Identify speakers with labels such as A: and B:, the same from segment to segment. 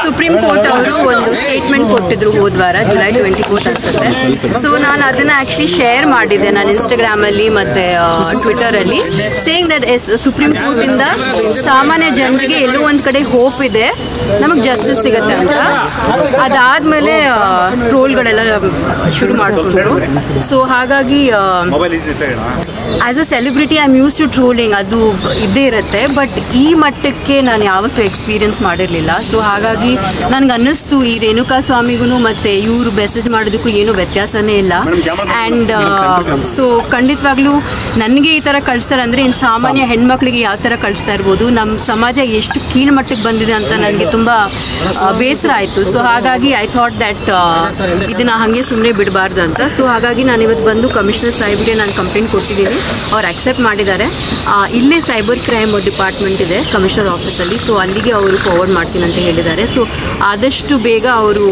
A: Supreme court ಅವರು ಒಂದು statement ಕೊಟ್ಟಿದ್ರು ಹೋದ ವಾರ ಜುಲೈ 24 ಅನ್ಸುತ್ತೆ. ಸೊ ನಾನು ಅದನ್ನ ಆಕ್ಚುಲಿ ಶೇರ್ ಮಾಡಿದ್ದೆ ನಾನು ಇನ್ಸ್ಟಾಗ್ರಾಮಲ್ಲಿ ಮತ್ತೆ ಟ್ವಿಟರಲ್ಲಿ, ಸೇಯಿಂಗ್ ದಟ್ ಸುಪ್ರೀಂ ಕೋರ್ಟ್ ಇಂದ ಸಾಮಾನ್ಯ ಜನರಿಗೆ ಎಲ್ಲೋ ಒಂದ್ ಕಡೆ ಹೋಪ್ ಇದೆ ನಮಗೆ ಜಸ್ಟಿಸ್ ಸಿಗುತ್ತೆ ಅಂತ. ಅದಾದ್ಮೇಲೆ ಟ್ರೋಲ್ಗಳೆಲ್ಲ ಶುರು ಮಾಡಿದ್ರು. ಸೊ ಹಾಗಾಗಿ as a celebrity I am use to trolling, ಅದು ಇದ್ದೇ ಇರುತ್ತೆ. ಬಟ್ ಈ ಮಟ್ಟಕ್ಕೆ ನಾನು ಯಾವತ್ತೂ ಎಕ್ಸ್ಪೀರಿಯನ್ಸ್ ಮಾಡಿರಲಿಲ್ಲ. ಸೊ ಹಾಗಾಗಿ ನನಗೆ ಅನ್ನಿಸ್ತು ಈ ರೇಣುಕಾ ಸ್ವಾಮಿಗೂ ಮತ್ತು ಇವರು ಮೆಸೇಜ್ ಮಾಡೋದಕ್ಕೂ ಏನೂ ವ್ಯತ್ಯಾಸನೇ ಇಲ್ಲ. ಆ್ಯಂಡ್ ಸೊ ಖಂಡಿತವಾಗ್ಲೂ ನನಗೆ ಈ ಥರ ಕಳಿಸ್ತಾರೆ ಅಂದರೆ ಇನ್ನು ಸಾಮಾನ್ಯ ಹೆಣ್ಮಕ್ಳಿಗೆ ಯಾವ ಥರ ಕಳಿಸ್ತಾ ಇರ್ಬೋದು. ನಮ್ಮ ಸಮಾಜ ಎಷ್ಟು ಕೀಳ್ಮಟ್ಟಕ್ಕೆ ಬಂದಿದೆ ಅಂತ ನನಗೆ ತುಂಬ ಬೇಸರ ಆಯಿತು. ಸೊ ಹಾಗಾಗಿ ಐ ಥಾಟ್ ದ್ಯಾಟ್ ಇದನ್ನು ಹಾಗೆ ಸುಮ್ಮನೆ ಬಿಡಬಾರ್ದು ಅಂತ. ಸೊ ಹಾಗಾಗಿ ನಾನು ಇವತ್ತು ಬಂದು ಕಮಿಷನರ್ ಸಾಹೇಬ್ಗೆ ನಾನು ಕಂಪ್ಲೇಂಟ್ ಕೊಟ್ಟಿದ್ದೀನಿ, ಅವ್ರು ಅಕ್ಸೆಪ್ಟ್ ಮಾಡಿದ್ದಾರೆ. ಇಲ್ಲೇ ಸೈಬರ್ ಕ್ರೈಮ್ ಡಿಪಾರ್ಟ್ಮೆಂಟ್ ಇದೆ ಕಮಿಷನರ್ ಆಫೀಸಲ್ಲಿ, ಸೊ ಅಲ್ಲಿಗೆ ಅವರು ಫಾರ್ವರ್ಡ್ ಮಾಡ್ತೀನಿ ಅಂತ ಹೇಳಿದ್ದಾರೆ. ಸೊ ಆದಷ್ಟು ಬೇಗ ಅವರು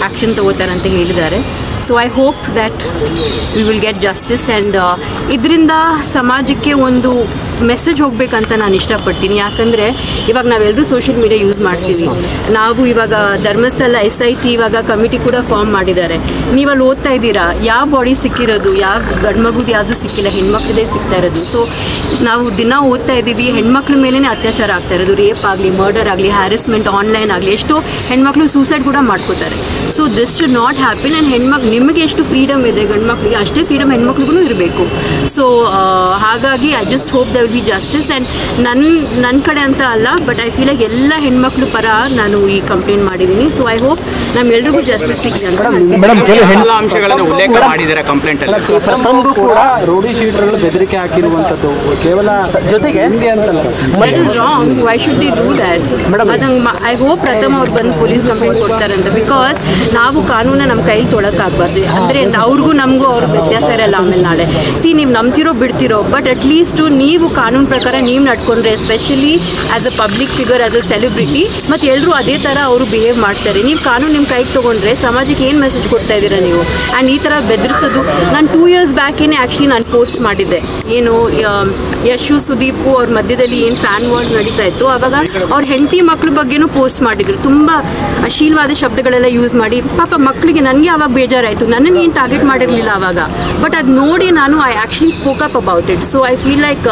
A: ಆ್ಯಕ್ಷನ್ ತಗೋತಾರೆ ಅಂತ ಹೇಳಿದ್ದಾರೆ. So I hope that we will get justice. And ಇದರಿಂದ ಸಮಾಜಕ್ಕೆ ಒಂದು ಮೆಸೇಜ್ ಹೋಗಬೇಕಂತ ನಾನು ಇಷ್ಟಪಡ್ತೀನಿ. ಯಾಕಂದರೆ ಇವಾಗ ನಾವೆಲ್ಲರೂ ಸೋಷಿಯಲ್ ಮೀಡಿಯಾ ಯೂಸ್ ಮಾಡ್ತೀವಿ. ನಾವು ಇವಾಗ ಧರ್ಮಸ್ಥಳ SIT ಇವಾಗ ಕಮಿಟಿ ಕೂಡ ಫಾರ್ಮ್ ಮಾಡಿದ್ದಾರೆ. ನೀವಲ್ಲಿ ಓದ್ತಾ ಇದ್ದೀರಾ, ಯಾವ ಬಾಡಿ ಸಿಕ್ಕಿರೋದು, ಯಾವ ಗಂಡು ಮಗುದು ಯಾವುದು ಸಿಕ್ಕಿಲ್ಲ, ಹೆಣ್ಮಕ್ಳದೇ ಸಿಗ್ತಾ ಇರೋದು. ಸೊ ನಾವು ದಿನ ಓದ್ತಾ ಇದ್ದೀವಿ, ಹೆಣ್ಮಕ್ಳ ಮೇಲೇ ಅತ್ಯಾಚಾರ ಆಗ್ತಾ ಇರೋದು, ರೇಪ್ ಆಗಲಿ, ಮರ್ಡರ್ ಆಗಲಿ, ಹ್ಯಾರಸ್ಮೆಂಟ್ ಆನ್ಲೈನ್ ಆಗಲಿ, ಎಷ್ಟೋ ಹೆಣ್ಮಕ್ಳು ಸೂಸೈಡ್ ಕೂಡ ಮಾಡ್ಕೋತಾರೆ. So this should not happen. And ನಿಮಗೆ ಎಷ್ಟು ಫ್ರೀಡಮ್ ಇದೆ ಗಂಡು ಮಕ್ಕಳಿಗೆ, ಅಷ್ಟೇ ಫ್ರೀಡಮ್ ಹೆಣ್ಮಕ್ಳಿಗೂ ಇರಬೇಕು. ಸೊ ಹಾಗಾಗಿ I just hope the will be justice. And ನನ್ನ ಕಡೆ ಅಂತ ಅಲ್ಲ, ಬಟ್ ಐ ಫೀಲ್ ಲೈಕ್ ಎಲ್ಲ ಹೆಣ್ಮಕ್ಳು ಪರ ನಾನು ಈ ಕಂಪ್ಲೇಂಟ್ ಮಾಡಿದ್ದೀನಿ. ಸೊ ಐ ಹೋಪ್ ನಮ್ಮೆಲ್ರಿಗೂ ಜಸ್ಟಿಸ್ ಸಿಗಲಿ ಅಂತ.
B: ಅಂಶಗಳನ್ನು ಉಲ್ಲೇಖ ಮಾಡಿದ್ದಾರೆ ಕಂಪ್ಲೇಂಟ್ ಅಲ್ಲಿ.
C: ಪ್ರಥಮರು ಕೂಡ ರೌಡಿ ಶೀಟರ್ಗಳು ಬೆದರಿಕೆ ಹಾಕಿರುವಂಥದ್ದು ಕೇವಲ ಜೊತೆಗೆ
A: it is wrong. Why should the do that? ಅದಂಗೆ ಐ ಹೋಪ್ ಪ್ರಥಮ ಅವ್ರು ಬಂದು ಪೊಲೀಸ್ ಕಂಪ್ಲೇಂಟ್ ಕೊಡ್ತಾರೆ ಅಂತ. ಬಿಕಾಸ್ ನಾವು ಕಾನೂನ ನಮ್ಮ ಕೈಲಿ ತೊಳಕಾಗಬಾರ್ದು. ಅಂದರೆ ಅವ್ರಿಗೂ ನಮಗೂ ಅವ್ರ ವ್ಯತ್ಯಾಸ ಇರಲ್ಲ ಆಮೇಲೆ ನಾಳೆ. ನೀವು ನಂಬ್ತಿರೋ ಬಿಡ್ತಿರೋ, ಬಟ್ ಅಟ್ಲೀಸ್ಟು ನೀವು ಕಾನೂನು ಪ್ರಕಾರ ನೀವು ನಡ್ಕೊಂಡ್ರೆ, especially as a public figure, as a celebrity, ಮತ್ತು ಎಲ್ಲರೂ ಅದೇ ಥರ ಅವರು ಬಿಹೇವ್ ಮಾಡ್ತಾರೆ. ನೀವು ಕಾನೂನು ನಿಮ್ಮ ಕೈಗೆ ತೊಗೊಂಡ್ರೆ ಸಮಾಜಕ್ಕೆ ಏನು ಮೆಸೇಜ್ ಕೊಡ್ತಾ ಇದ್ದೀರಾ ನೀವು? ಆ್ಯಂಡ್ ಈ ಥರ ಬೆದರಿಸೋದು, ನಾನು 2 years ಬ್ಯಾಕೇನೆ ಆ್ಯಕ್ಚುಲಿ ನಾನು ಪೋಸ್ಟ್ ಮಾಡಿದ್ದೆ. ಏನು ಯಶು ಸುದೀಪು ಅವ್ರ ಮಧ್ಯದಲ್ಲಿ ಏನು ಫ್ಯಾನ್ ವಾರ್ಸ್ ನಡೀತಾ ಇತ್ತು, ಆವಾಗ ಅವ್ರ ಹೆಂಡತಿ ಮಕ್ಳ ಬಗ್ಗೆನೂ ಪೋಸ್ಟ್ ಮಾಡಿದ್ರು. ತುಂಬ ಅಶ್ಲೀಲವಾದ ಶಬ್ದಗಳೆಲ್ಲ ಯೂಸ್ ಮಾಡಿ. ಪಾಪ ಮಕ್ಕಳಿಗೆ ನನಗೆ ಆವಾಗ ಬೇಜಾರಾಯಿತು. ನನ್ನನ್ನು ಏನು ಟಾರ್ಗೆಟ್ ಮಾಡಿರಲಿಲ್ಲ ಆವಾಗ, ಬಟ್ ಅದು ನೋಡಿ ನಾನು I actually spoke up about it. So I feel like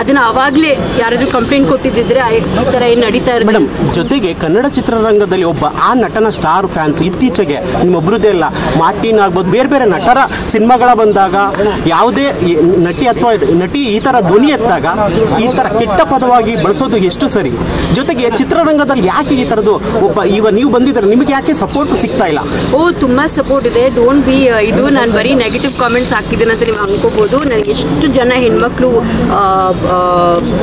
A: ಅದನ್ನು ಆವಾಗಲೇ ಯಾರಾದರೂ ಕಂಪ್ಲೇಂಟ್ ಕೊಟ್ಟಿದ್ದಿದ್ರೆ ಈ ಥರ ಏನು ನಡೀತಾ ಇರೋದು.
C: ಮೇಡಮ್, ಜೊತೆಗೆ ಕನ್ನಡ ಚಿತ್ರರಂಗದಲ್ಲಿ ಒಬ್ಬ ಆ ನಟನ ಸ್ಟಾರ್ ಫ್ಯಾನ್ಸ್ ಇತ್ತೀಚೆಗೆ ನಿಮ್ಮೊಬ್ಬರದ್ದೇ ಅಲ್ಲ, ಮಾರ್ಟಿನ್ ಆಗ್ಬೋದು, ಬೇರೆ ಬೇರೆ ನಟರ ಸಿನಿಮಾಗಳ ಬಂದಾಗ ಯಾವುದೇ ನಟಿ ಅಥವಾ ನಟಿ ಈ ಥರ ಧ್ವನಿ ಎತ್ತಾಗ ಈ ಥರ ಕೆಟ್ಟ ಪದವಾಗಿ ಬಳಸೋದು ಎಷ್ಟು ಸರಿ? ಜೊತೆಗೆ ಚಿತ್ರರಂಗದಲ್ಲಿ ಯಾಕೆ ಈ ಥರದ್ದು ನೀವು ಬಂದಿದ್ದಾರೆ, ನಿಮಗೆ ಯಾಕೆ ಸಪೋರ್ಟ್ ಸಿಗ್ತಾ ಇಲ್ಲ?
A: ತುಂಬ ಸಪೋರ್ಟ್ ಇದೆ. ಡೋಂಟ್ ಬಿ ಇದು ನಾನು ಬರೀ ನೆಗೆಟಿವ್ ಕಾಮೆಂಟ್ಸ್ ಹಾಕಿದ್ದೀನಿ ಅಂತ ನೀವು ಅನ್ಕೋಬೋದು. ನನಗೆ ಎಷ್ಟು ಜನ ಹೆಣ್ಮಕ್ಳು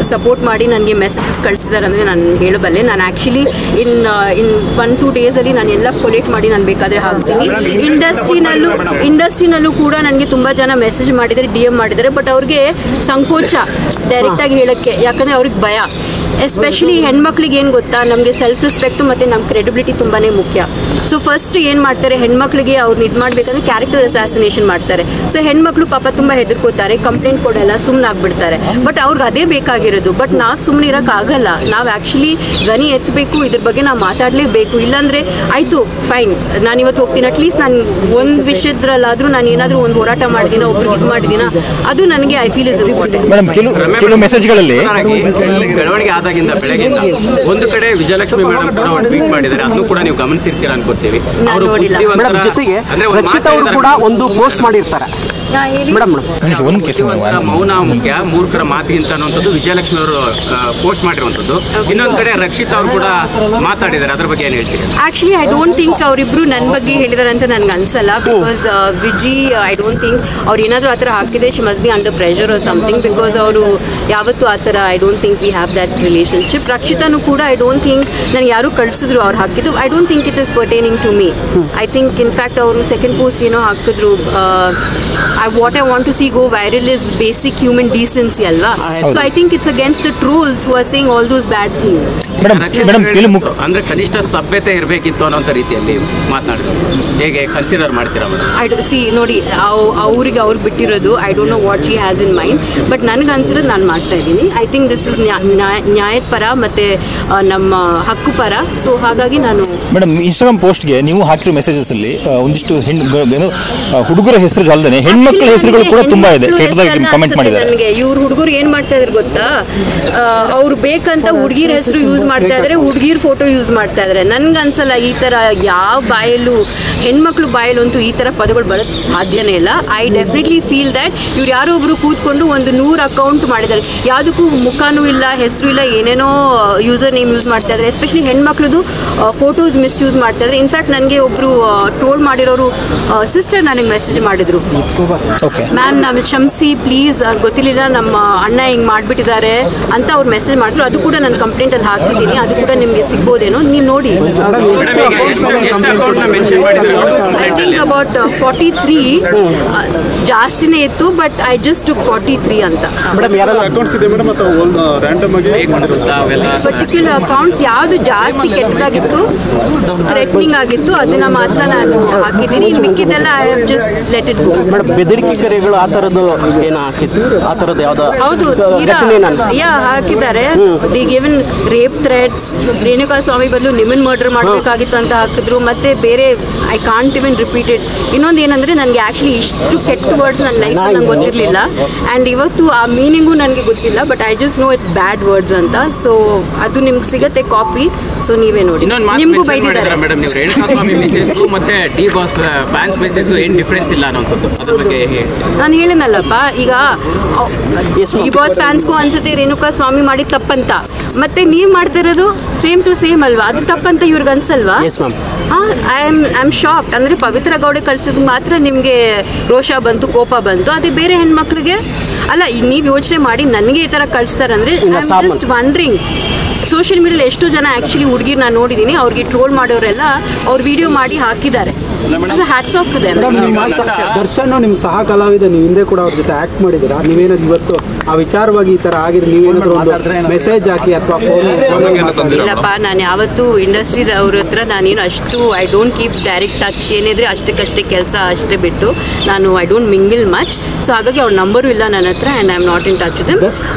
A: ಸಪೋರ್ಟ್ ಮಾಡಿ ನನಗೆ ಮೆಸೇಜಸ್ ಕಳಿಸಿದ್ದಾರೆ ಅಂದರೆ ನಾನು ಹೇಳಬಲ್ಲೆ. ನಾನು ಆ್ಯಕ್ಚುಲಿ ಇನ್ 1-2 ಡೇಸಲ್ಲಿ ನಾನು ಎಲ್ಲ ಕೊಲೆಕ್ಟ್ ಮಾಡಿ ನಾನು ಬೇಕಾದರೆ ಹಾಕ್ತೀನಿ. ಇಂಡಸ್ಟ್ರಿನಲ್ಲೂ ಕೂಡ ನನಗೆ ತುಂಬ ಜನ ಮೆಸೇಜ್ ಮಾಡಿದ್ದಾರೆ, DM ಮಾಡಿದ್ದಾರೆ. ಬಟ್ ಅವ್ರಿಗೆ ಸಂಕೋಚ ಡೈರೆಕ್ಟಾಗಿ ಹೇಳೋಕ್ಕೆ, ಯಾಕಂದರೆ ಅವ್ರಿಗೆ ಭಯ. ಎಸ್ಪೆಷಲಿ ಹೆಣ್ಮಕ್ಳಿಗೆ ಏನು ಗೊತ್ತಾ, ನಮಗೆ ಸೆಲ್ಫ್ ರೆಸ್ಪೆಕ್ಟು ಮತ್ತು ನಮ್ಮ ಕ್ರೆಡಿಬಿಲಿಟಿ ತುಂಬಾ ಮುಖ್ಯ. ಸೊ ಫಸ್ಟ್ ಏನು ಮಾಡ್ತಾರೆ, ಹೆಣ್ಮಕ್ಳಿಗೆ ಅವ್ರನ್ನ ಇದು ಮಾಡಬೇಕಂದ್ರೆ ಕ್ಯಾರೆಕ್ಟರ್ ಅಸಾಸಿನೇಷನ್ ಮಾಡ್ತಾರೆ. ಸೊ ಹೆಣ್ಮಕ್ಳು ಪಾಪ ತುಂಬ ಹೆದರ್ಕೋತಾರೆ, ಕಂಪ್ಲೇಂಟ್ ಕೊಡಲ್ಲ, ಸುಮ್ಮನೆ ಆಗ್ಬಿಡ್ತಾರೆ. ಬಟ್ ಅವ್ರಿಗೆ ಅದೇ ಬೇಕಾಗಿರೋದು. ಬಟ್ ನಾವು ಸುಮ್ಮನೆ ಇರೋಕ್ಕಾಗಲ್ಲ. ನಾವು ಆ್ಯಕ್ಚುಲಿ ಧ್ವನಿ ಎತ್ತಬೇಕು, ಇದ್ರ ಬಗ್ಗೆ ನಾವು ಮಾತಾಡಲೇಬೇಕು. ಇಲ್ಲಾಂದರೆ ಆಯಿತು ಫೈನ್, ನಾನು ಇವತ್ತು ಹೋಗ್ತೀನಿ, ಅಟ್ಲೀಸ್ಟ್ ನಾನು ಒಂದು ವಿಷಯದ್ರಲ್ಲಾದರೂ ನಾನು ಏನಾದರೂ ಒಂದು ಹೋರಾಟ ಮಾಡಿದ್ದೀನ, ಒಬ್ರಿಗೆ ಇದು ಮಾಡಿದ್ದೀನ, ಅದು ನನಗೆ ಐ ಫೀಲ್ ಇಸ್ ಇಂಪಾರ್ಟೆಂಟ್.
D: ಕೆಲವು ಮೆಸೇಜ್ಗಳಲ್ಲಿ
B: ಬೆಳವಣಿಗೆ ಆದಾಗಿಂದ ಬೆಳಗಿಂದ ಒಂದು ಕಡೆ ವಿಜಯಲಕ್ಷ್ಮಿ ಮೇಡಮ್ ಕೂಡ ಒಂದು ಟ್ವೀಟ್ ಮಾಡಿದ್ದಾರೆ, ಅದನ್ನು ಕೂಡ ನೀವು ಗಮನಿಸಿರ್ತೀರಾ ಅನ್ಕೋತೀವಿ.
C: ಮೇಡಮ್, ಜೊತೆಗೆ ರಕ್ಷಿತಾ ಅವರು ಕೂಡ ಒಂದು ಪೋಸ್ಟ್ ಮಾಡಿರ್ತಾರೆ. ಮೇಡಮ್
B: ಮೌನ ಮುಖ್ಯ, ಮೂರ್ಖರ ಮಾತಿಗಿಂತ ಅನ್ನುವಂಥದ್ದು ವಿಜಯಲಕ್ಷ್ಮಿ ಅವರು ಪೋಸ್ಟ್ ಮಾಡಿರುವಂಥದ್ದು. ಇನ್ನೊಂದು ಕಡೆ ರಕ್ಷಿತಾ ಅವರು ಕೂಡ ಮಾತಾಡಿದ್ದಾರೆ, ಅದ್ರ ಬಗ್ಗೆ ಏನು ಹೇಳ್ತೀರಿ?
A: ಆ್ಯಕ್ಚುಲಿ ಐ ಡೋಂಟ್ ಥಿಂಕ್ ಅವರಿಬ್ರು ನನ್ನ ಬಗ್ಗೆ ಹೇಳಿದ್ದಾರೆ ಅಂತ ನನಗೆ ಅನ್ಸಲ್ಲ. Because Viji I don't think ಅವ್ರು ಏನಾದರೂ ಆ ಥರ ಹಾಕಿದೆ, she must be under pressure or something. Because ಅವರು ಯಾವತ್ತೂ ಆ ಥರ I don't think we have that relationship. ರಕ್ಷಿತಾನು ಕೂಡ ಐ ಡೋಂಟ್ ಥಿಂಕ್ ನನಗೆ ಯಾರು ಕಳಿಸಿದ್ರು ಅವ್ರು ಹಾಕಿದ್ದು. I don't think it is pertaining to me. I think in fact ಅವರು ಸೆಕೆಂಡ್ ಪೋಸ್ಟ್ ಏನೋ ಹಾಕಿದ್ರು, what I want to see go viral is basic human decency alva. So I think it's against the trolls who are saying all those bad things.
D: Madam
B: ಅಂದ್ರೆ ಕನಿಷ್ಠ ಸಭ್ಯತೆ ಇರಬೇಕಿತ್ತು ಅನ್ನೋ ರೀತಿಯಲ್ಲಿ ಮಾತನಾಡಿದ್ರು. ಹೇಗೆ consider ಮಾಡ್ತೀರಾ ಮೇಡಮ್?
A: ಐ ಸಿ ನೋಡಿ, ಅವ್ರಿಗೆ ಅವ್ರು ಬಿಟ್ಟಿರೋದು, I don't know what she has in mind, but ನನಗೆ ಅನ್ಸಿರೋದು ನಾನು ಮಾಡ್ತಾ ಇದ್ದೀನಿ. ಐ ಥಿಂಕ್ ದಿಸ್ ಇಸ್ ನ್ಯಾಯದ ಪರ ಮತ್ತು ನಮ್ಮ ಹಕ್ಕು ಪರ. ಸೊ ಹಾಗಾಗಿ ನಾನು
D: ಮೇಡಮ್ ಇನ್ಸ್ಟಾಗ್ರಾಮ್ ಪೋಸ್ಟ್ಗೆ ನೀವು ಹಾಕಿರೋ ಮೆಸೇಜಸ್ ಅಲ್ಲಿ ಒಂದಿಷ್ಟು ಹುಡುಗರ ಹೆಸರು ಅಲ್ಲದೆ ಹೆಣ್ಮಕ್ಳ ಹೆಸರುಗಳು ಕೂಡ ತುಂಬಾ ಇದೆ, ಕೆಟ್ಟದಾಗಿ ಕಮೆಂಟ್ ಮಾಡಿದ್ದಾರೆ.
A: ನನಗೆ ಇವ್ರು ಹುಡುಗರು ಏನ್ ಮಾಡ್ತಾ ಇದ್ರು ಗೊತ್ತಾ, ಅವ್ರು ಬೇಕಂತ ಹುಡುಗಿರ ಹೆಸರು ಯೂಸ್ ಮಾಡ್ತಾ ಇದ್ದಾರೆ, ಹುಡುಗಿರ ಫೋಟೋ ಯೂಸ್ ಮಾಡ್ತಾ ಇದ್ದಾರೆ. ನನ್ಗೆ ಅನ್ಸಲ್ಲ ಈ ತರ ಯಾವ ಬಾಯಲ್ಲೂ, ಹೆಣ್ಮಕ್ಳು ಬಾಯಲ್ಲಂತೂ ಈ ತರ ಪದಗಳು ಬರೋದು ಸಾಧ್ಯನೇ ಇಲ್ಲ. ಐ ಡೆಫಿನೆಟ್ಲಿ ಫೀಲ್ ದಟ್ ಇವ್ರು ಯಾರೋ ಒಬ್ರು ಕೂತ್ಕೊಂಡು ಒಂದು 100 ಅಕೌಂಟ್ ಮಾಡಿದ್ದಾರೆ, ಯಾವುದಕ್ಕೂ ಮುಖನೂ ಇಲ್ಲ, ಹೆಸರು ಇಲ್ಲ, ಏನೇನೋ ಯೂಸರ್ ನೇಮ್ ಯೂಸ್ ಮಾಡ್ತಾ ಇದ್ದಾರೆ. ಎಸ್ಪೆಷಲಿ ಹೆಣ್ಮಕ್ಳದು ಫೋಟೋಸ್ ಮಿಸ್ಯೂಸ್ ಮಾಡ್ತಾ ಇದ್ದಾರೆ. ಇನ್ಫ್ಯಾಕ್ಟ್ ನನಗೆ ಒಬ್ರು ಟ್ರೋಲ್ ಮಾಡಿರೋರು ಸಿಸ್ಟರ್ ನನಗೆ ಮೆಸೇಜ್ ಮಾಡಿದ್ರು, ಮ್ಯಾಮ್ ನಮ್ಮ ಕ್ಷಮಿಸಿ ಪ್ಲೀಸ್, ಗೊತ್ತಿರಲಿಲ್ಲ ನಮ್ಮ ಅಣ್ಣ ಹಿಂಗೆ ಮಾಡಿಬಿಟ್ಟಿದ್ದಾರೆ ಅಂತ ಅವ್ರು ಮೆಸೇಜ್ ಮಾಡಿದ್ರು. ಅದು ಕೂಡ ನಾನು ಕಂಪ್ಲೇಂಟಲ್ಲಿ ಹಾಕಿದ್ದೀನಿ, ಅದು ಕೂಡ ನಿಮಗೆ ಸಿಗ್ಬೋದೇನೋ, ನೀವು ನೋಡಿ. ಐ ಥಿಂಕ್ ಅಬೌಟ್ 43 ಜಾಸ್ತಿನೇ ಇತ್ತು, ಬಟ್ ಐ ಜಸ್ಟ್ ಟುಕ್ 43 ಅಂತ. ಪರ್ಟಿಕ್ಯುಲರ್ ಅಕೌಂಟ್ಸ್ ಯಾವುದು ಜಾಸ್ತಿ ಕೆಟ್ಟದಾಗಿತ್ತು, ಥ್ರೆಟ್ನಿಂಗ್ ಆಗಿತ್ತು, ಅದನ್ನ ಮಾತ್ರ ನಾನು ಹಾಕಿದ್ದೀನಿ. ಮಿಕ್ಕಿದೆಲ್ಲ I have just let it go.
C: ಬೆದರಿಕೆ ಕರೆಗಳು ಆ ಥರದ್ದು ಏನೋ ಹಾಕಿತ್ತು, ಆ ಥರದ್ದು ಯಾವ್ದು?
A: ಹೌದು, ಹಾಕಿದ್ದಾರೆ. The given rape threats, Renuka Swamy ಬದಲು ನಿಮ್ಮನ್ ಮರ್ಡರ್ ಮಾಡಬೇಕಾಗಿತ್ತು ಅಂತ ಹಾಕಿದ್ರು. ಮತ್ತೆ ಬೇರೆ I can't even repeat it. ಇನ್ನೊಂದು ಏನಂದ್ರೆ ನನಗೆ ಆಕ್ಚುಲಿ ಇಷ್ಟು ಕೆಟ್ಟ ವರ್ಡ್ಸ್ ನನ್ನ ಲೈಫ್ ನಂಗೆ ಗೊತ್ತಿರಲಿಲ್ಲ, ಆ್ಯಂಡ್ ಇವತ್ತು ಆ ಮೀನಿಂಗು ನನಗೆ ಗೊತ್ತಿಲ್ಲ, but I just know it's bad words ಅಂತ. ಸೊ ಅದು ನಿಮ್ಗೆ ಸಿಗತ್ತೆ ಕಾಪಿ, ಸೊ ನೀವೇ ನೋಡಿ. ನಿಮಗೂ ಬೈದಿದ್ದಾರೆ
B: ಮೇಡಮ್, ನೀವು ರೇಣುಕಾ ಸ್ವಾಮಿ ಮೆಸೇಜ್ಗೂ ಮತ್ತೆ ಡಿ ಬಾಸ್ ಫ್ಯಾನ್ಸ್ ಮೆಸೇಜ್ಗೂ ಏನು ಡಿಫ್ರೆನ್ಸ್ ಇಲ್ಲ ಅನ್ನೋದು ಅದ್ರ ಬಗ್ಗೆ
A: ನಾನು ಹೇಳಿನಲ್ಲಪ್ಪ. ಈಗ ಡಿ ಬಾಸ್ ಫ್ಯಾನ್ಸ್ಗೂ ಅನ್ಸುತ್ತೆ ರೇಣುಕಾ ಸ್ವಾಮಿ ಮಾಡಿದ ತಪ್ಪಂತ, ಮತ್ತೆ ನೀವು ಮಾಡ್ತಿರೋದು ಸೇಮ್ ಟು ಸೇಮ್ ಅಲ್ವಾ, ಅದು ತಪ್ಪಂತ ಇವ್ರಿಗೆ ಅನ್ಸಲ್ವಾ? I am shocked. ಅಂದರೆ ಪವಿತ್ರ ಗೌಡೆ ಕಳ್ಸಿದ್ ಮಾತ್ರ ನಿಮಗೆ ರೋಷ ಬಂತು, ಕೋಪ ಬಂತು, ಅದೇ ಬೇರೆ ಹೆಣ್ಮಕ್ಳಿಗೆ ಅಲ್ಲ. ನೀವು ಯೋಚನೆ ಮಾಡಿ, ನನಗೆ ಈ ಥರ ಕಳಿಸ್ತಾರಂದ್ರೆ I am just wondering. Social ಮೀಡಿಯಲ್ಲಿ ಎಷ್ಟೋ ಜನ ಆ್ಯಕ್ಚುಲಿ ಹುಡುಗಿರ್ ನಾನು ನೋಡಿದ್ದೀನಿ, ಅವ್ರಿಗೆ ಟ್ರೋಲ್ ಮಾಡೋರೆಲ್ಲ ಅವ್ರು ವಿಡಿಯೋ ಮಾಡಿ ಹಾಕಿದ್ದಾರೆ. Hats off to them.
E: Darshan ನಿಮ್ಮ ಸಹ ಕಲಾವಿದ, ನೀವು ಹಿಂದೆ ಕೂಡ ಅವ್ರ ಜೊತೆ ಆಕ್ಟ್ ಮಾಡಿದ್ದೀರಾ. ನೀವೇನಾದ್ರು ಇವತ್ತು ಆ ವಿಚಾರವಾಗಿ ಈ ಥರ ಆಗಿದ್ರೆ ನೀವೇನಾದ್ರು ಒಂದು ಮೆಸೇಜ್ ಹಾಕಿ ಅಥವಾ ಫೋನ್?
A: ಇಲ್ಲಪ್ಪ, ನಾನು ಯಾವತ್ತೂ ಇಂಡಸ್ಟ್ರಿ ಅವ್ರ ಹತ್ರ ನಾನೇನು ಅಷ್ಟು I don't keep direct touch. ಏನಿದ್ರೆ ಅಷ್ಟಕ್ಕಷ್ಟೇ ಕೆಲಸ ಅಷ್ಟೇ ಬಿಟ್ಟು ನಾನು I don't mingle much. So ಹಾಗಾಗಿ ಅವ್ರ ನಂಬರು ಇಲ್ಲ ನನ್ನ ಹತ್ರ, and I am not in touch with them.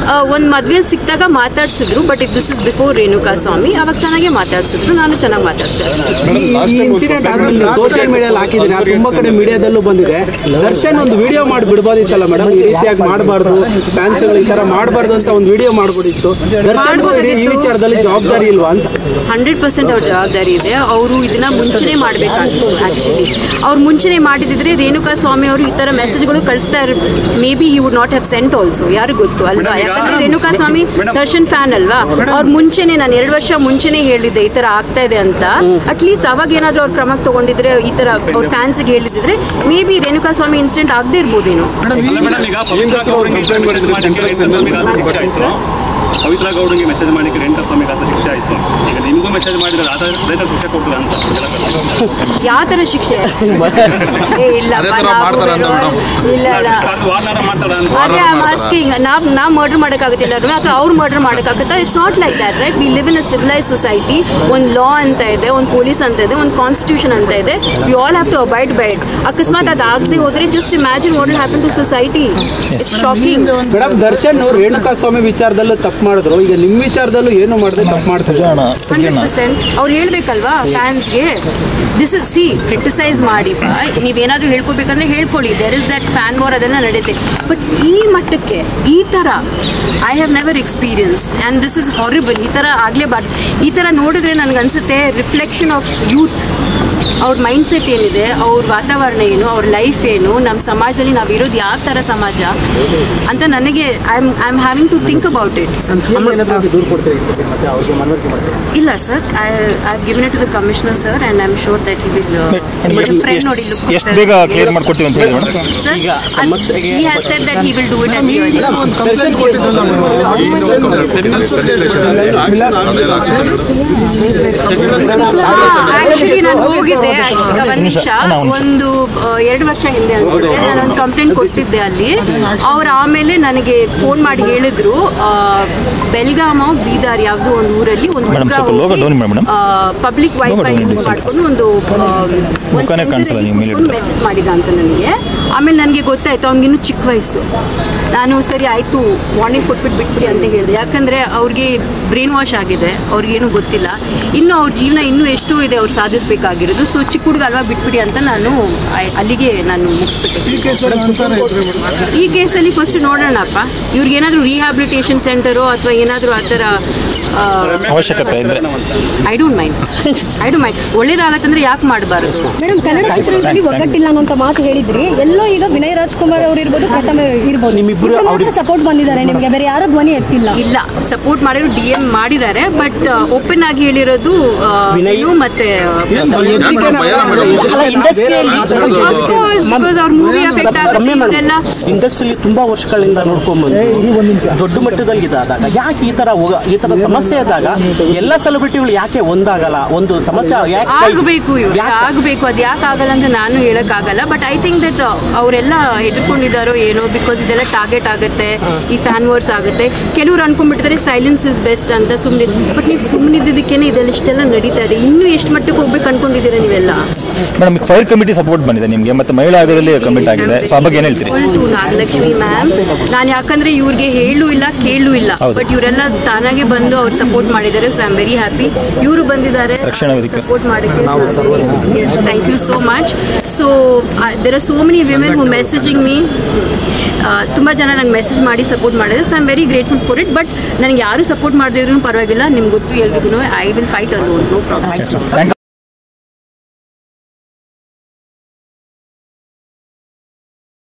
A: ಒಂದು ಮದುವೆಯಲ್ಲಿ ಸಿಕ್ಕಿದಾಗ ಮಾತಾಡ್ಸಿದ್ರು, but this is before Renuka Swamy. ಅವಾಗ ಚೆನ್ನಾಗೇ ಮಾತಾಡ್ಸಿದ್ರು, ನಾನು ಚೆನ್ನಾಗಿ ಮಾತಾಡ್ಸಿದ್ದೆ.
E: ಈ ಇನ್ಸಿಡೆಂಟ್ ಆದ್ಮೇಲೆ ಸೋಷಿಯಲ್ ಮೀಡಿಯಲ್ಲಿ ಹಾಕಿದ್ದೀನಿ, ತುಂಬಾ ಕಡೆ ಮೀಡಿಯಾದಲ್ಲೂ ಬಂದಿದೆ. ದರ್ಶನ್ ಒಂದು ವಿಡಿಯೋ ಮಾಡಿ ಬಿಡ್ಬೋದಿತ್ತಲ್ಲ ಮೇಡಮ್, ಈ ರೀತಿಯಾಗಿ ಮಾಡಬಾರ್ದು, ಫ್ಯಾನ್ಸ್ಗಳು ಈ ತರ ಮಾಡಬಾರ್ದು ಅಂತ ಒಂದು ವಿಡಿಯೋ ಮಾಡ್ಬೋದಿತ್ತು. ದರ್ಶನ್ ಈ ವಿಚಾರದಲ್ಲಿ ಜವಾಬ್ದಾರಿ ಇಲ್ವಾ ಅಂತ?
A: 100% ಅವ್ರ ಜವಾಬ್ದಾರಿ ಇದೆ. ಅವರು ಇದನ್ನ ಮುಂಚೆನೇ ಮಾಡಬೇಕಾಗಿತ್ತು. ಆ್ಯಕ್ಚುಲಿ ಅವ್ರು ಮುಂಚೆನೇ ಮಾಡಿದಿದ್ರೆ ರೇಣುಕಾ ಸ್ವಾಮಿ ಅವರು ಈ ಥರ ಮೆಸೇಜ್ಗಳು ಕಳಿಸ್ತಾ may be he would not have scent also. ಯಾರು ಗೊತ್ತು ಅಲ್ವಾ? ಯಾಕಂದ್ರೆ ರೇಣುಕಾ ಸ್ವಾಮಿ ದರ್ಶನ್ ಫ್ಯಾನ್ ಅಲ್ವಾ. ಅವ್ರು ಮುಂಚೆನೆ, ನಾನು 2 ವರ್ಷ ಮುಂಚೆನೇ ಹೇಳಿದ್ದೆ ಈ ಥರ ಆಗ್ತಾ ಇದೆ ಅಂತ. ಅಟ್ಲೀಸ್ಟ್ ಅವಾಗ ಏನಾದರೂ ಅವ್ರು ಕ್ರಮ ತಗೊಂಡಿದ್ರೆ, ಈ ಥರ ಅವ್ರ ಫ್ಯಾನ್ಸ್ಗೆ ಹೇಳಿದ್ರೆ maybe Renuka Swamy incident ಆಗದೆ ಇರ್ಬೋದೇನೋ.
F: ಪವಿತ್ರ ಗೌಡರಿಗೆ ಮೆಸೇಜ್ ಮಾಡಿಕ್ಕೆ ರೇಣುಕಾ ಸ್ವಾಮಿಗೆ ಆತ ಶಿಕ್ಷೆ ಆಯಿತು. ಈಗ ನಿಮಗೂ ಮೆಸೇಜ್ ಮಾಡಿದ್ರೆ ಆತ ರೈತ ಶಿಕ್ಷೆ ಕೊಡ್ತದೆ ಅಂತ
A: ಯಾವ ಥರ ಶಿಕ್ಷೆ? ಇಲ್ಲ, ಆಸ್ಕಿಂಗ್ ನಾವು ಮರ್ಡರ್ ಮಾಡೋಕ್ಕಾಗುತ್ತಿಲ್ಲ ಅಥವಾ ಅವ್ರು ಮರ್ಡರ್ ಮಾಡೋಕ್ಕಾಗುತ್ತಾ? It's not like that, right? We live in a civilise society. ಒಂದು ಲಾ ಅಂತ ಇದೆ, ಒಂದು ಪೊಲೀಸ್ ಅಂತ ಇದೆ, ಒಂದು ಕಾನ್ಸ್ಟಿಟ್ಯೂಷನ್ ಅಂತ ಇದೆ. We all have to abide by it. ಅಕಸ್ಮಾತ್ ಅದು ಆಗದೆ ಹೋದ್ರೆ just imagine what will happen to society. It's shocking.
E: Madam, Darshan Renuka Swamy ವಿಚಾರದಲ್ಲೂ ತಪ್ಪು ಮಾಡಿದ್ರು, ಈಗ ನಿಮ್ಮ ವಿಚಾರದಲ್ಲೂ ಏನು ಮಾಡಿದ್ರೆ ತಪ್ಪು ಮಾಡ್ತಾರೆ?
A: 100% ಅವ್ರು ಹೇಳ್ಬೇಕಲ್ವಾ ಫ್ಯಾನ್ಸ್ಗೆ. ದಿಸ್ ಇಸ್ ಸಿ, ಕ್ರಿಟಿಸೈಸ್ ಮಾಡಿ, ನೀವೇನಾದರೂ ಹೇಳ್ಕೊಬೇಕಂದ್ರೆ ಹೇಳ್ಕೊಳ್ಳಿ, there is that fan war, ಅದೆಲ್ಲ ನಡೆಯುತ್ತೆ. ಬಟ್ ಈ ಮಟ್ಟಕ್ಕೆ ಈ ಥರ I have never experienced, and this is horrible. ಈ ಥರ ಆಗಲೇಬಾರ್ದು. ಈ ಥರ ನೋಡಿದ್ರೆ ನನಗನ್ಸುತ್ತೆ ರಿಫ್ಲೆಕ್ಷನ್ ಆಫ್ ಯೂತ್. ಅವ್ರ ಮೈಂಡ್ಸೆಟ್ ಏನಿದೆ, ಅವ್ರ ವಾತಾವರಣ ಏನು, ಅವ್ರ ಲೈಫ್ ಏನು, ನಮ್ಮ ಸಮಾಜದಲ್ಲಿ ನಾವಿರೋದು ಯಾವ ಥರ ಸಮಾಜ ಅಂತ ನನಗೆ I am having to think about it. ಇಲ್ಲ sir, I have given it to the commissioner sir, and I am sure that he will friend ನೋಡಿ
D: ಎಷ್ಟು ಬೇಗ ಕ್ಲಿಯರ್ ಮಾಡ್ಕೊಡ್ತೀವಿ ಅಂತ ಹೇಳಿ madam.
A: Sir, he has said that he will do it at the earliest. Actually ನಾನು ಹೋಗಿ ಕೊಟ್ಟಿದ್ದೆ ಒಂದ್ ನಿಮಿಷ, ಒಂದು 2 ವರ್ಷ ಹಿಂದೆ ಅನ್ಸುತ್ತೆ ನಾನೊಂದು ಕಂಪ್ಲೇಂಟ್ ಕೊಟ್ಟಿದ್ದೆ ಅಲ್ಲಿ. ಅವ್ರು ಆಮೇಲೆ ನನಗೆ ಫೋನ್ ಮಾಡಿ ಹೇಳಿದ್ರು, ಬೆಲ್ಗಾಮ ಬೀದರ್ ಯಾವ್ದೋ ಒಂದು ಊರಲ್ಲಿ ಒಂದು ಪಬ್ಲಿಕ್ ವೈಫೈ ಯೂಸ್ ಮಾಡ್ಕೊಂಡು ಒಂದು ಮೆಸೇಜ್ ಮಾಡಿದ ಅಂತ ನನಗೆ. ಆಮೇಲೆ ನನಗೆ ಗೊತ್ತಾಯ್ತು ಅವ್ನಿಗಿನ್ನೂ ಚಿಕ್ಕ ವಯಸ್ಸು. ನಾನು ಸರಿ ಆಯಿತು ವಾರ್ನಿಂಗ್ ಕೊಟ್ಬಿಟ್ಟು ಬಿಟ್ಬಿಡಿ ಅಂತ ಹೇಳಿದೆ. ಯಾಕಂದರೆ ಅವ್ರಿಗೆ ಬ್ರೈನ್ ವಾಶ್ ಆಗಿದೆ, ಅವ್ರಿಗೇನು ಗೊತ್ತಿಲ್ಲ, ಇನ್ನು ಅವ್ರ ಜೀವನ ಇನ್ನೂ ಎಷ್ಟು ಇದೆ ಅವ್ರು ಸಾಧಿಸಬೇಕಾಗಿರೋದು. ಸೊ ಚಿಕ್ಕ ಹುಡುಗ ಅಲ್ವಾ ಬಿಟ್ಬಿಡಿ ಅಂತ ನಾನು ಅಲ್ಲಿಗೆ ನಾನು ಮುಗಿಸ್ಬಿಟ್ಟೆ. ಈ ಕೇಸಲ್ಲಿ ಫಸ್ಟ್ ನೋಡೋಣಪ್ಪ, ಇವ್ರಿಗೇನಾದರೂ ರಿಹ್ಯಾಬಿಲಿಟೇಷನ್ ಸೆಂಟರು ಅಥವಾ ಏನಾದರೂ ಆ ಥರ
D: ಅವಶ್ಯಕತೆ ಇದ್ರೆ
A: ಐ ಡೋಂಟ್ ಮೈಂಡ್ ಒಳ್ಳೇದಾಗತ್ತಂದ್ರೆ ಯಾಕೆ ಮಾಡಬಾರ್ದು
G: ಮೇಡಮ್? ಕನ್ನಡ ಚಿತ್ರದಲ್ಲಿ ಒಗ್ಗಟ್ಟಿಲ್ಲ ಅನ್ನೋ ಮಾತು ಹೇಳಿದ್ರಿ. ಎಲ್ಲೋ ಈಗ ವಿನಯ್ ರಾಜ್ಕುಮಾರ್ ಅವರು ಇರ್ಬೋದು, ಪ್ರಥಮ ಇರ್ಬೋದು, ನಿಮ್ಮಿಬ್ಬರು ಸಪೋರ್ಟ್ ಬಂದಿದ್ದಾರೆ ನಿಮಗೆ, ಬೇರೆ ಯಾರು ಧ್ವನಿ ಎತ್ತಿಲ್ಲ.
A: ಇಲ್ಲ, ಸಪೋರ್ಟ್ ಮಾಡಿದ್ರು DM ಮಾಡಿದ್ದಾರೆ, ಬಟ್ ಓಪನ್ ಆಗಿ ಹೇಳಿರೋದು ವಿನಯ್ ಮತ್ತೆ
C: ಇಂಡಸ್ಟ್ರಿಯಲ್ಲಿ ತುಂಬಾ ವರ್ಷಗಳಿಂದ ನೋಡ್ಕೊಂಡ್ಬಂದು ದೊಡ್ಡ ಮಟ್ಟದಲ್ಲಿ ಇದಾದಾಗ ಯಾಕೆ ಈ ತರ ಸಮಸ್ಯೆ ಆದಾಗ ಎಲ್ಲ ಸೆಲೆಬ್ರಿಟಿಗಳು ಯಾಕೆ ಒಂದಾಗಲ್ಲ? ಒಂದು ಸಮಸ್ಯೆ
A: ಆಗಬೇಕು, ಆಗಬೇಕು. ಅದು ಯಾಕೆ ಆಗಲ್ಲ ಅಂತ ನಾನು ಹೇಳಕ್ಕಾಗಲ್ಲ. ಬಟ್ ಐ ಥಿಂಕ್ ದಟ್ ಅವರೆಲ್ಲ ಹೆದರ್ಕೊಂಡಿದ್ದಾರೋ ಏನೋ, ಬಿಕಾಸ್ ಇದೆಲ್ಲ ಟಾರ್ಗೆಟ್ ಆಗುತ್ತೆ, ಈ ಫ್ಯಾನ್ ವಾರ್ಸ್ ಆಗುತ್ತೆ. ಕೆಲವ್ರು ಅನ್ಕೊಂಡ್ಬಿಟ್ಟಿದ್ದಾರೆ ಸೈಲೆನ್ಸ್ ಇಸ್ ಬೆಸ್ಟ್ ಅಂತ ಸುಮ್ಮನೆ. ಬಟ್ ನೀವು ಸುಮ್ಮನಿದ್ದಕ್ಕೇನೆ ಇದೆಲ್ಲ ಇಷ್ಟೆಲ್ಲ ನಡೀತಾ ಇದೆ. ಇನ್ನೂ ಎಷ್ಟು ಮಟ್ಟಕ್ಕೆ ಹೋಗ್ಬೇಕು ಅನ್ಕೊಂಡಿದ್ದೀರಾ ನೀವೆಲ್ಲ?
D: ಮೇಡಮ್, ಫೈರ್ ಕಮಿಟಿ ಸಪೋರ್ಟ್ ಬಂದಿದೆ ನಿಮಗೆ, ಮತ್ತೆ ಮಹಿಳಾ ಆಯೋಗದಲ್ಲಿ ಕಮಿಟಿ ಆಗಿದೆ. ಸೊ ಆ ಬಗ್ಗೆ ಏನು ಹೇಳ್ತೀರಿ?
A: ನಾಗಲಕ್ಷ್ಮಿ ಮ್ಯಾಮ್, ನಾನು ಯಾಕಂದ್ರೆ ಇವ್ರಿಗೆ ಹೇಳೂ ಇಲ್ಲ ಕೇಳೂ ಇಲ್ಲ, ಬಟ್ ಇವರೆಲ್ಲ ತಾನಾಗೆ ಬಂದು ಅವ್ರು ಸಪೋರ್ಟ್ ಮಾಡಿದ್ದಾರೆ. So I am very happy. ಇವರು ಬಂದಿದ್ದಾರೆ ಸಪೋರ್ಟ್ ಮಾಡಿದ್ದಾರೆ. Thank you so much. So there are so many women who messaging me. ತುಂಬ ಜನ ನಂಗೆ ಮೆಸೇಜ್ ಮಾಡಿ ಸಪೋರ್ಟ್ ಮಾಡಿದ್ರು. So I am very grateful for it. But ನನಗೆ ಯಾರು ಸಪೋರ್ಟ್ ಮಾಡದಿದ್ರು ಪರವಾಗಿಲ್ಲ, ನಿಮ್ಗೆ ಗೊತ್ತು ಎಲ್ರಿಗೂ, I will fight alone, no problem.